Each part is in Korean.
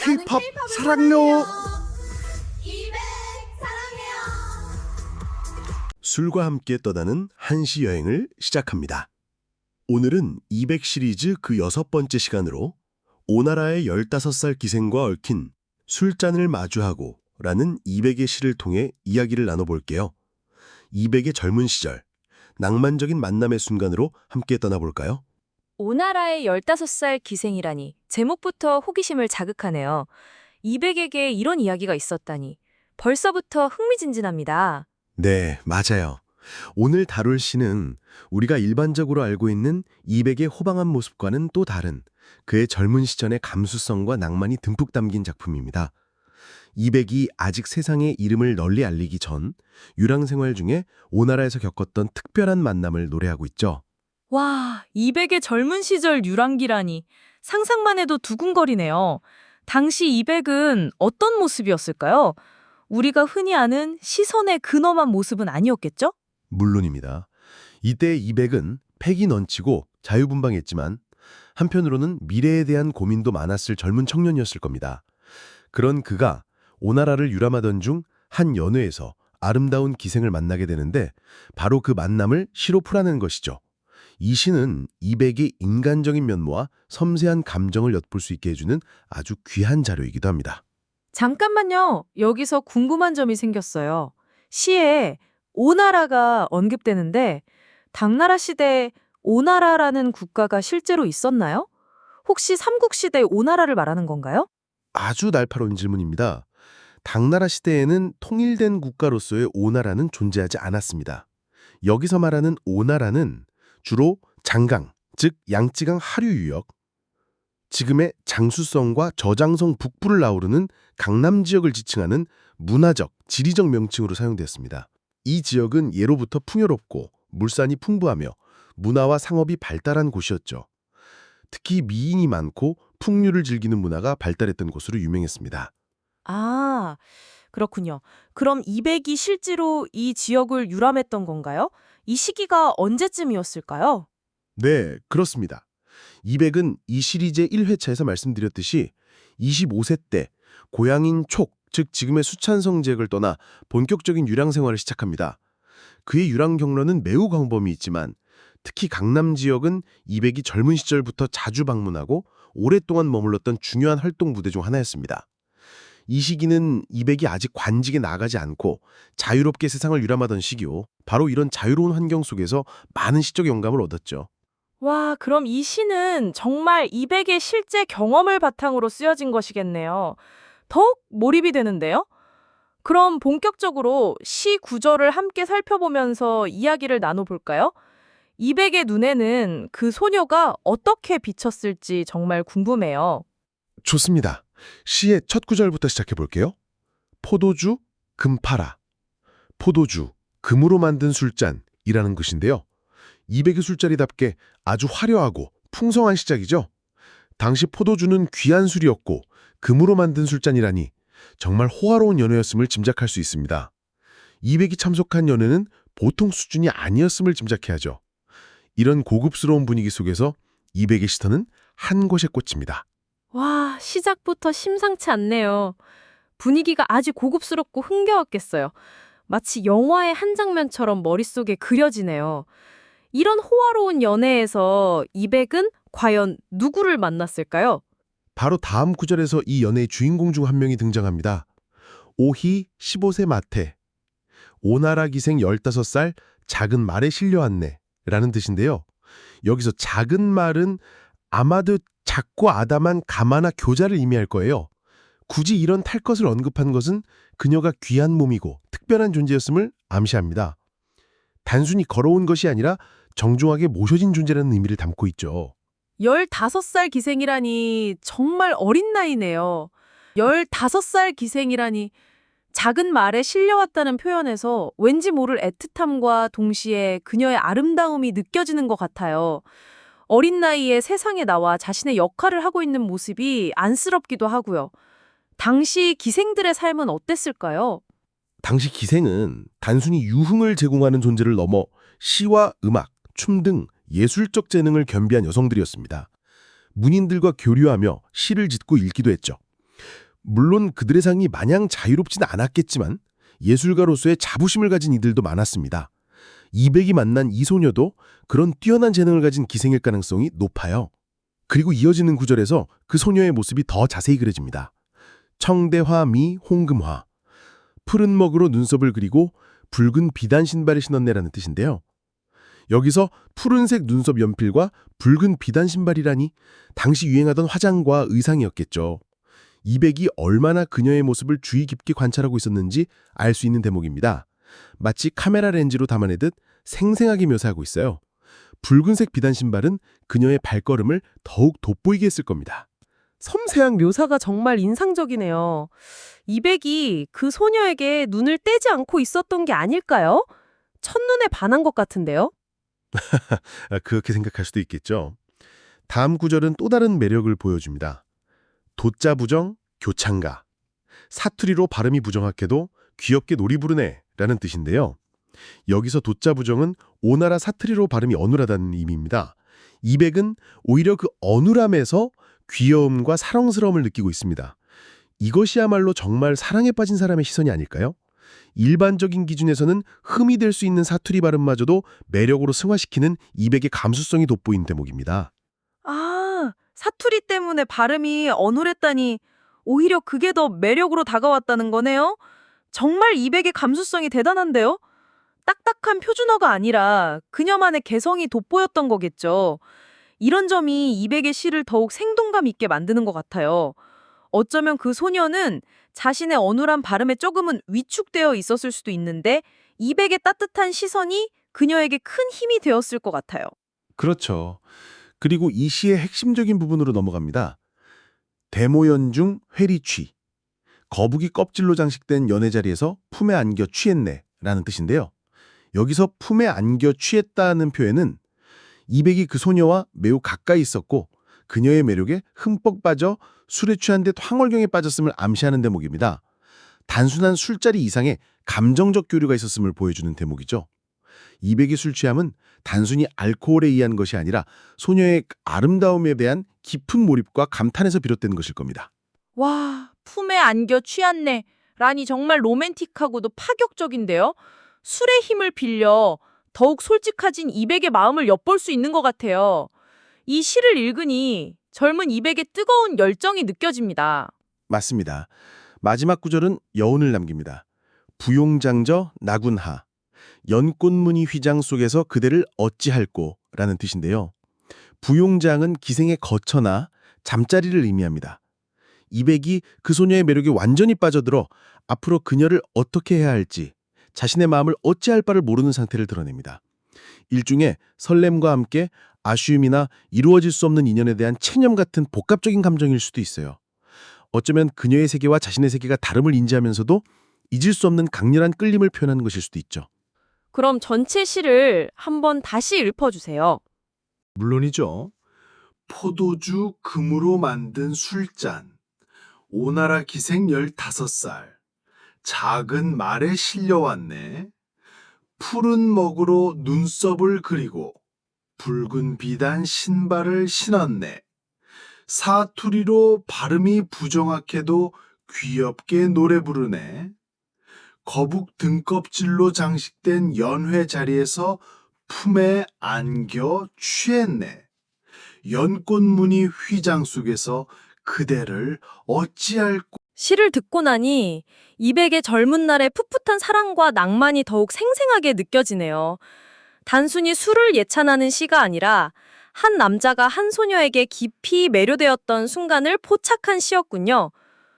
K-팝 사랑요. 술과 함께 떠나는 한시 여행을 시작합니다. 오늘은 200 시리즈 그 6번째 시간으로 오나라의 15살 기생과 얽힌 술잔을 마주하고 라는 200의 시를 통해 이야기를 나눠볼게요. 200의 젊은 시절, 낭만적인 만남의 순간으로 함께 떠나볼까요? 오나라의 15살 기생이라니 제목부터 호기심을 자극하네요. 200에게 이런 이야기가 있었다니 벌써부터 흥미진진합니다. 네, 맞아요. 오늘 다룰 시는 우리가 일반적으로 알고 있는 200의 호방한 모습과는 또 다른 그의 젊은 시절의 감수성과 낭만이 듬뿍 담긴 작품입니다. 200이 아직 세상에 이름을 널리 알리기 전 유랑 생활 중에 오나라에서 겪었던 특별한 만남을 노래하고 있죠. 와, 200의 젊은 시절 유랑기라니 상상만 해도 두근거리네요. 당시 200은 어떤 모습이었을까요? 우리가 흔히 아는 시선의 근엄한 모습은 아니었겠죠? 물론입니다. 이때 200은 패기 넘치고 자유분방했지만 한편으로는 미래에 대한 고민도 많았을 젊은 청년이었을 겁니다. 그런 그가 오나라를 유람하던 중 한 연회에서 아름다운 기생을 만나게 되는데 바로 그 만남을 시로 풀어낸 것이죠. 이 시는 200의 인간적인 면모와 섬세한 감정을 엿볼 수 있게 해주는 아주 귀한 자료이기도 합니다. 잠깐만요. 여기서 궁금한 점이 생겼어요. 시에 오나라가 언급되는데 당나라 시대에 오나라라는 국가가 실제로 있었나요? 혹시 삼국시대 오나라를 말하는 건가요? 아주 날카로운 질문입니다. 당나라 시대에는 통일된 국가로서의 오나라는 존재하지 않았습니다. 여기서 말하는 오나라는 주로 장강, 즉 양쯔강 하류 유역, 지금의 장수성과 저장성 북부를 아우르는 강남 지역을 지칭하는 문화적, 지리적 명칭으로 사용되었습니다. 이 지역은 예로부터 풍요롭고 물산이 풍부하며 문화와 상업이 발달한 곳이었죠. 특히 미인이 많고 풍류를 즐기는 문화가 발달했던 곳으로 유명했습니다. 아, 그렇군요. 그럼 200이 실제로 이 지역을 유람했던 건가요? 이 시기가 언제쯤이었을까요? 네, 그렇습니다. 200은 이 시리즈의 1회차에서 말씀드렸듯이 25세 때 고향인 촉, 즉 지금의 수찬성 지역을 떠나 본격적인 유랑 생활을 시작합니다. 그의 유랑 경로는 매우 광범위 있지만 특히 강남 지역은 200이 젊은 시절부터 자주 방문하고 오랫동안 머물렀던 중요한 활동 무대 중 하나였습니다. 이 시기는 200이 아직 관직에 나가지 않고 자유롭게 세상을 유람하던 시기요. 바로 이런 자유로운 환경 속에서 많은 시적 영감을 얻었죠. 와, 그럼 이 시는 정말 200의 실제 경험을 바탕으로 쓰여진 것이겠네요. 더욱 몰입이 되는데요? 그럼 본격적으로 시 구절을 함께 살펴보면서 이야기를 나눠볼까요? 200의 눈에는 그 소녀가 어떻게 비쳤을지 정말 궁금해요. 좋습니다. 시의 첫 구절부터 시작해 볼게요. 포도주, 금파라. 포도주, 금으로 만든 술잔이라는 것인데요. 200의 술자리답게 아주 화려하고 풍성한 시작이죠. 당시 포도주는 귀한 술이었고 금으로 만든 술잔이라니 정말 호화로운 연회였음을 짐작할 수 있습니다. 200이 참석한 연회는 보통 수준이 아니었음을 짐작해야죠. 이런 고급스러운 분위기 속에서 200의 시선은 한 곳에 꽂힙니다. 와, 시작부터 심상치 않네요. 분위기가 아주 고급스럽고 흥겨웠겠어요. 마치 영화의 한 장면처럼 머릿속에 그려지네요. 이런 호화로운 연애에서 200은 과연 누구를 만났을까요? 바로 다음 구절에서 이 연애의 주인공 중 한 명이 등장합니다. 오희 15세 마태, 오나라 기생 15살 작은 말에 실려왔네 라는 뜻인데요. 여기서 작은 말은 아마도 작고 아담한 가마나 교자를 의미할 거예요. 굳이 이런 탈 것을 언급한 것은 그녀가 귀한 몸이고 특별한 존재였음을 암시합니다. 단순히 걸어온 것이 아니라 정중하게 모셔진 존재라는 의미를 담고 있죠. 15살 기생이라니 정말 어린 나이네요. 15살 기생이라니 작은 말에 실려왔다는 표현에서 왠지 모를 애틋함과 동시에 그녀의 아름다움이 느껴지는 것 같아요. 어린 나이에 세상에 나와 자신의 역할을 하고 있는 모습이 안쓰럽기도 하고요. 당시 기생들의 삶은 어땠을까요? 당시 기생은 단순히 유흥을 제공하는 존재를 넘어 시와 음악, 춤 등 예술적 재능을 겸비한 여성들이었습니다. 문인들과 교류하며 시를 짓고 읽기도 했죠. 물론 그들의 상이 마냥 자유롭진 않았겠지만 예술가로서의 자부심을 가진 이들도 많았습니다. 이백이 만난 이 소녀도 그런 뛰어난 재능을 가진 기생일 가능성이 높아요. 그리고 이어지는 구절에서 그 소녀의 모습이 더 자세히 그려집니다. 청대화 미 홍금화. 푸른 먹으로 눈썹을 그리고 붉은 비단 신발을 신었네라는 뜻인데요. 여기서 푸른색 눈썹 연필과 붉은 비단 신발이라니 당시 유행하던 화장과 의상이었겠죠. 이백이 얼마나 그녀의 모습을 주의 깊게 관찰하고 있었는지 알 수 있는 대목입니다. 마치 카메라 렌즈로 담아내듯 생생하게 묘사하고 있어요. 붉은색 비단 신발은 그녀의 발걸음을 더욱 돋보이게 했을 겁니다. 섬세한 묘사가 정말 인상적이네요. 이백이 그 소녀에게 눈을 떼지 않고 있었던 게 아닐까요? 첫눈에 반한 것 같은데요? 그렇게 생각할 수도 있겠죠. 다음 구절은 또 다른 매력을 보여줍니다. 도자 부정, 교창가. 사투리로 발음이 부정확해도 귀엽게 놀이 부르네 라는 뜻인데요. 여기서 도자 부정은 오나라 사투리로 발음이 어눌하다는 의미입니다. 이백은 오히려 그 어눌함에서 귀여움과 사랑스러움을 느끼고 있습니다. 이것이야말로 정말 사랑에 빠진 사람의 시선이 아닐까요? 일반적인 기준에서는 흠이 될 수 있는 사투리 발음마저도 매력으로 승화시키는 이백의 감수성이 돋보인 대목입니다. 아, 사투리 때문에 발음이 어눌했다니 오히려 그게 더 매력으로 다가왔다는 거네요? 정말 이백의 감수성이 대단한데요? 딱딱한 표준어가 아니라 그녀만의 개성이 돋보였던 거겠죠. 이런 점이 이백의 시를 더욱 생동감 있게 만드는 것 같아요. 어쩌면 그 소녀는 자신의 어눌한 발음에 조금은 위축되어 있었을 수도 있는데 이백의 따뜻한 시선이 그녀에게 큰 힘이 되었을 것 같아요. 그렇죠. 그리고 이 시의 핵심적인 부분으로 넘어갑니다. 대모연중 회리취. 거북이 껍질로 장식된 연애 자리에서 품에 안겨 취했네 라는 뜻인데요. 여기서 품에 안겨 취했다는 표현은 이백이 그 소녀와 매우 가까이 있었고 그녀의 매력에 흠뻑 빠져 술에 취한 듯 황홀경에 빠졌음을 암시하는 대목입니다. 단순한 술자리 이상의 감정적 교류가 있었음을 보여주는 대목이죠. 이백의 술 취함은 단순히 알코올에 의한 것이 아니라 소녀의 아름다움에 대한 깊은 몰입과 감탄에서 비롯된 것일 겁니다. 와, 품에 안겨 취했네. 라니 정말 로맨틱하고도 파격적인데요. 술의 힘을 빌려 더욱 솔직해진 이백의 마음을 엿볼 수 있는 것 같아요. 이 시를 읽으니 젊은 이백의 뜨거운 열정이 느껴집니다. 맞습니다. 마지막 구절은 여운을 남깁니다. 부용장저 나군하. 연꽃무늬 휘장 속에서 그대를 어찌할꼬 라는 뜻인데요. 부용장은 기생의 거처나 잠자리를 의미합니다. 이백이 그 소녀의 매력에 완전히 빠져들어 앞으로 그녀를 어떻게 해야 할지 자신의 마음을 어찌할 바를 모르는 상태를 드러냅니다. 일종의 설렘과 함께 아쉬움이나 이루어질 수 없는 인연에 대한 체념 같은 복합적인 감정일 수도 있어요. 어쩌면 그녀의 세계와 자신의 세계가 다름을 인지하면서도 잊을 수 없는 강렬한 끌림을 표현하는 것일 수도 있죠. 그럼 전체 시를 한번 다시 읊어주세요. 물론이죠. 포도주 금으로 만든 술잔. 오나라 기생 15살. 작은 말에 실려왔네. 푸른 먹으로 눈썹을 그리고 붉은 비단 신발을 신었네. 사투리로 발음이 부정확해도 귀엽게 노래 부르네. 거북 등껍질로 장식된 연회 자리에서 품에 안겨 취했네. 연꽃무늬 휘장 속에서 그대를 어찌할 시를 듣고 나니 이백의 젊은 날의 풋풋한 사랑과 낭만이 더욱 생생하게 느껴지네요. 단순히 술을 예찬하는 시가 아니라 한 남자가 한 소녀에게 깊이 매료되었던 순간을 포착한 시였군요.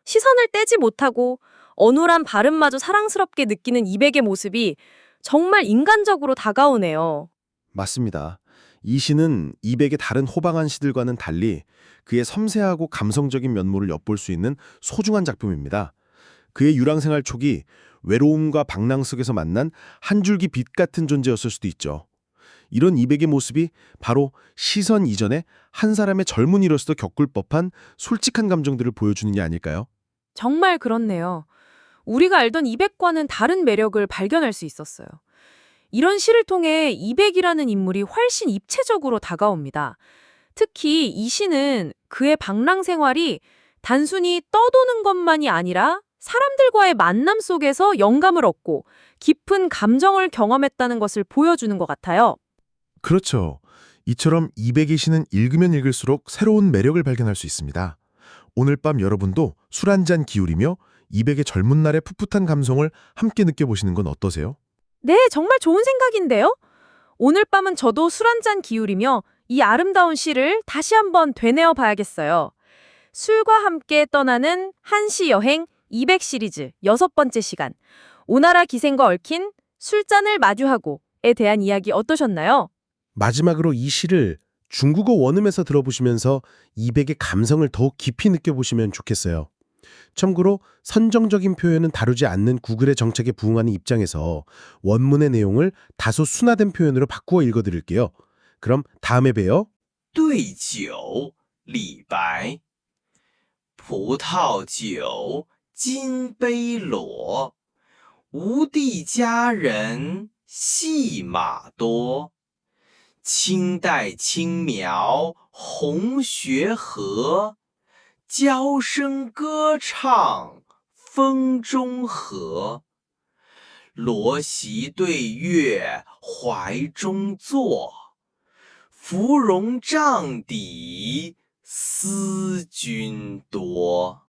시선을 떼지 못하고 어눌한 발음마저 사랑스럽게 느끼는 이백의 모습이 정말 인간적으로 다가오네요. 맞습니다. 이 시는 이백의 다른 호방한 시들과는 달리 그의 섬세하고 감성적인 면모를 엿볼 수 있는 소중한 작품입니다. 그의 유랑생활 촉이 외로움과 방랑 속에서 만난 한 줄기 빛 같은 존재였을 수도 있죠. 이런 이백의 모습이 바로 시선 이전에 한 사람의 젊은이로서도 겪을 법한 솔직한 감정들을 보여주는 게 아닐까요? 정말 그렇네요. 우리가 알던 이백과는 다른 매력을 발견할 수 있었어요. 이런 시를 통해 이백이라는 인물이 훨씬 입체적으로 다가옵니다. 특히 이 시는 그의 방랑 생활이 단순히 떠도는 것만이 아니라 사람들과의 만남 속에서 영감을 얻고 깊은 감정을 경험했다는 것을 보여주는 것 같아요. 그렇죠. 이처럼 200의 시는 읽으면 읽을수록 새로운 매력을 발견할 수 있습니다. 오늘 밤 여러분도 술 한 잔 기울이며 200의 젊은 날의 풋풋한 감성을 함께 느껴보시는 건 어떠세요? 네, 정말 좋은 생각인데요. 오늘 밤은 저도 술 한 잔 기울이며 이 아름다운 시를 다시 한번 되뇌어 봐야겠어요. 술과 함께 떠나는 한시 여행 200 시리즈 6번째 시간. 오나라 기생과 얽힌 술잔을 마주하고에 대한 이야기 어떠셨나요? 마지막으로 이 시를 중국어 원음에서 들어보시면서 200의 감성을 더욱 깊이 느껴보시면 좋겠어요. 참고로 선정적인 표현은 다루지 않는 구글의 정책에 부응하는 입장에서 원문의 내용을 다소 순화된 표현으로 바꾸어 읽어드릴게요. 그럼 다음에 봬요. 对酒，李白。葡萄酒，金杯落。吴地佳人，戏马多。清代青苗红学和，娇声歌唱风中和。罗席对月怀中坐，芙蓉帐底思君多。